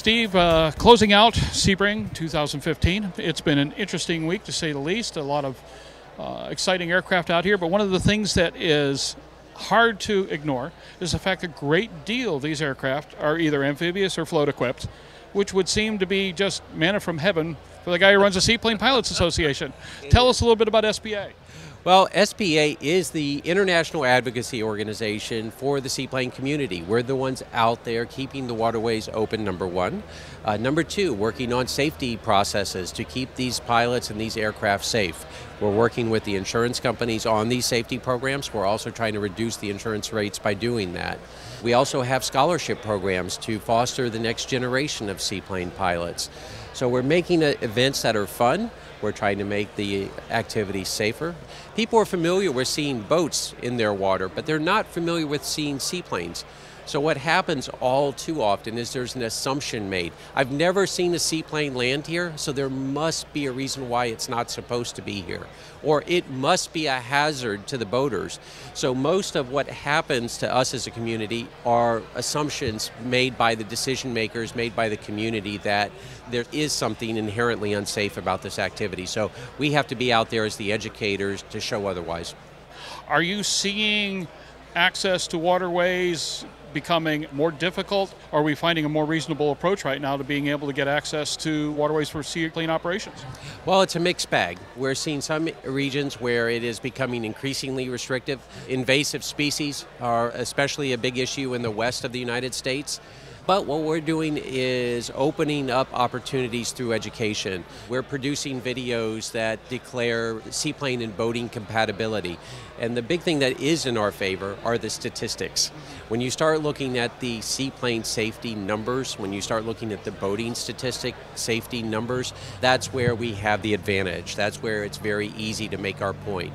Steve, closing out Sebring 2015. It's been an interesting week to say the least. A lot of exciting aircraft out here, but one of the things that is hard to ignore is the fact that a great deal of these aircraft are either amphibious or float equipped, which would seem to be just manna from heaven for the guy who runs the Seaplane Pilots Association. Tell us a little bit about SPA. Well, SPA is the international advocacy organization for the seaplane community. We're the ones out there keeping the waterways open, number one. Number two, working on safety processes to keep these pilots and these aircraft safe. We're working with the insurance companies on these safety programs. We're also trying to reduce the insurance rates by doing that. We also have scholarship programs to foster the next generation of seaplane pilots. So we're making events that are fun. We're trying to make the activity safer. People are familiar with seeing boats in their water, but they're not familiar with seeing seaplanes. So what happens all too often is there's an assumption made. I've never seen a seaplane land here, so there must be a reason why it's not supposed to be here. Or it must be a hazard to the boaters. So most of what happens to us as a community are assumptions made by the decision makers, made by the community, that there is something inherently unsafe about this activity. So we have to be out there as the educators to show otherwise. Are you seeing access to waterways becoming more difficult? Or are we finding a more reasonable approach right now to being able to get access to waterways for seaplane operations? Well, it's a mixed bag. We're seeing some regions where it is becoming increasingly restrictive. Invasive species are especially a big issue in the west of the United States. But what we're doing is opening up opportunities through education. We're producing videos that declare seaplane and boating compatibility. And the big thing that is in our favor are the statistics. When you start looking at the seaplane safety numbers, when you start looking at the boating statistic safety numbers, that's where we have the advantage. That's where it's very easy to make our point.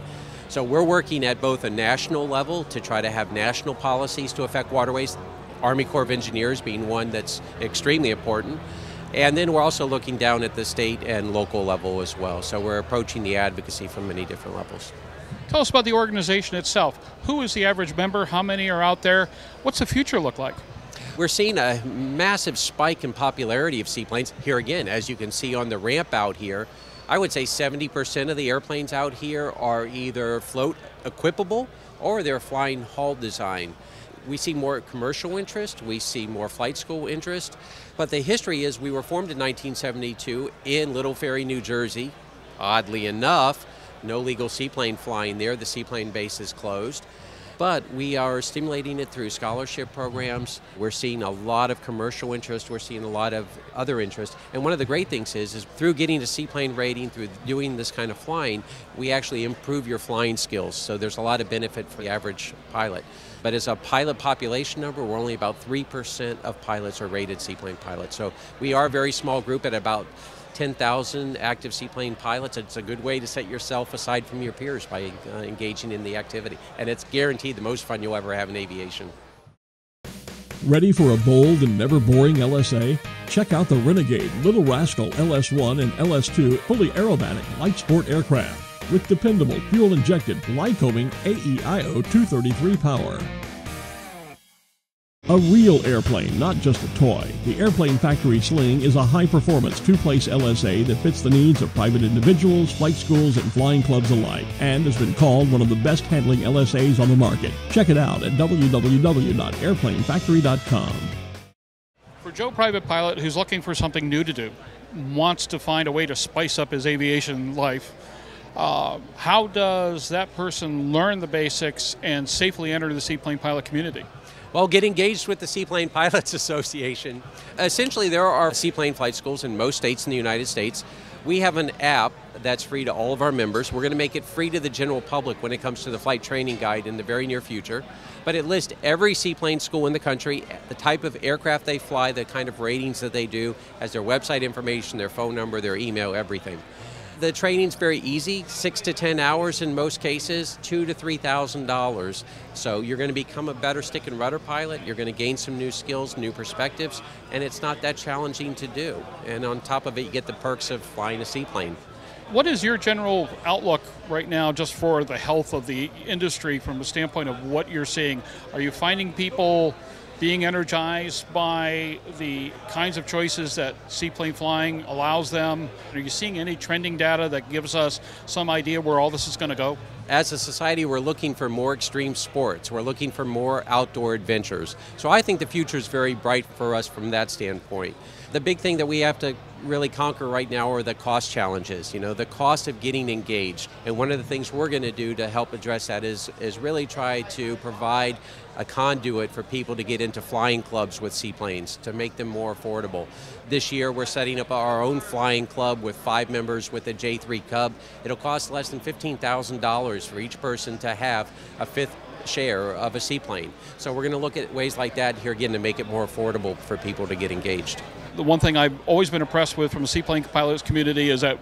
So we're working at both a national level to try to have national policies to affect waterways, Army Corps of Engineers being one that's extremely important. And then we're also looking down at the state and local level as well. So we're approaching the advocacy from many different levels. Tell us about the organization itself. Who is the average member? How many are out there? What's the future look like? We're seeing a massive spike in popularity of seaplanes. Here again, as you can see on the ramp out here, I would say 70% of the airplanes out here are either float equipable or they're flying hull design. We see more commercial interest, we see more flight school interest, but the history is we were formed in 1972 in Little Ferry, New Jersey. Oddly enough, no legal seaplane flying there, the seaplane base is closed. But we are stimulating it through scholarship programs. We're seeing a lot of commercial interest. We're seeing a lot of other interest. And one of the great things is through getting a seaplane rating, through doing this kind of flying, we actually improve your flying skills. So there's a lot of benefit for the average pilot. But as a pilot population number, we're only about 3% of pilots are rated seaplane pilots. So we are a very small group at about 10,000 active seaplane pilots. It's a good way to set yourself aside from your peers by engaging in the activity. And it's guaranteed the most fun you'll ever have in aviation. Ready for a bold and never boring LSA? Check out the Renegade, Little Rascal LS1 and LS2 fully aerobatic light sport aircraft with dependable fuel-injected Lycoming AEIO 233 power. A real airplane, not just a toy. The Airplane Factory Sling is a high-performance two-place LSA that fits the needs of private individuals, flight schools, and flying clubs alike, and has been called one of the best handling LSAs on the market. Check it out at www.airplanefactory.com. For Joe Private Pilot, who's looking for something new to do, wants to find a way to spice up his aviation life, how does that person learn the basics and safely enter the seaplane pilot community? Well, get engaged with the Seaplane Pilots Association. Essentially, there are seaplane flight schools in most states in the United States. We have an app that's free to all of our members. We're going to make it free to the general public when it comes to the flight training guide in the very near future. But it lists every seaplane school in the country, the type of aircraft they fly, the kind of ratings that they do, has their website information, their phone number, their email, everything. The training's very easy, 6 to 10 hours in most cases, $2,000 to $3,000. So you're going to become a better stick and rudder pilot, you're going to gain some new skills, new perspectives, and it's not that challenging to do. And on top of it, you get the perks of flying a seaplane. What is your general outlook right now just for the health of the industry from the standpoint of what you're seeing? Are you finding people being energized by the kinds of choices that seaplane flying allows them? Are you seeing any trending data that gives us some idea where all this is going to go? As a society, we're looking for more extreme sports. We're looking for more outdoor adventures. So I think the future is very bright for us from that standpoint. The big thing that we have to really conquer right now are the cost challenges, the cost of getting engaged. And one of the things we're going to do to help address that is really try to provide a conduit for people to get into flying clubs with seaplanes to make them more affordable. This year we're setting up our own flying club with 5 members with a J3 Cub. It'll cost less than $15,000 for each person to have a 5th share of a seaplane. So we're going to look at ways like that here again to make it more affordable for people to get engaged. The one thing I've always been impressed with from the seaplane pilots community is that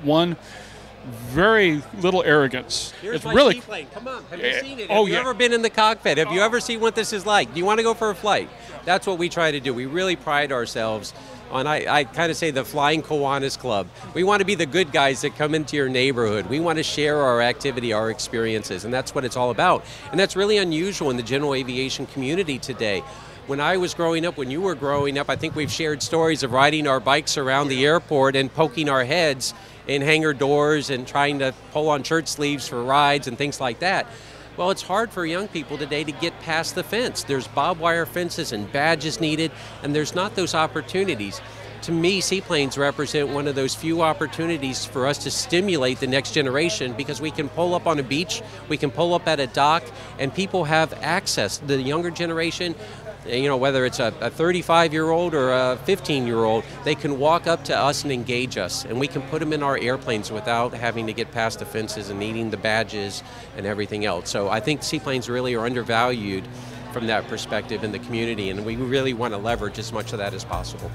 very little arrogance. Here's my seaplane. Come on, have you seen it? Have you ever been in the cockpit? Have you ever seen what this is like? Do you want to go for a flight? That's what we try to do. We really pride ourselves on, I kind of say, the Flying Kiwanis Club. We want to be the good guys that come into your neighborhood. We want to share our activity, our experiences, and that's what it's all about. And that's really unusual in the general aviation community today. When I was growing up, when you were growing up, I think we've shared stories of riding our bikes around the airport and poking our heads in hangar doors and trying to pull on shirt sleeves for rides and things like that. Well, it's hard for young people today to get past the fence. There's barbed wire fences and badges needed, and there's not those opportunities. To me, seaplanes represent one of those few opportunities for us to stimulate the next generation, because we can pull up on a beach, we can pull up at a dock, and people have access. The younger generation, whether it's a 35-year-old or a 15-year-old, they can walk up to us and engage us, and we can put them in our airplanes without having to get past the fences and needing the badges and everything else. So I think seaplanes really are undervalued from that perspective in the community, and we really want to leverage as much of that as possible.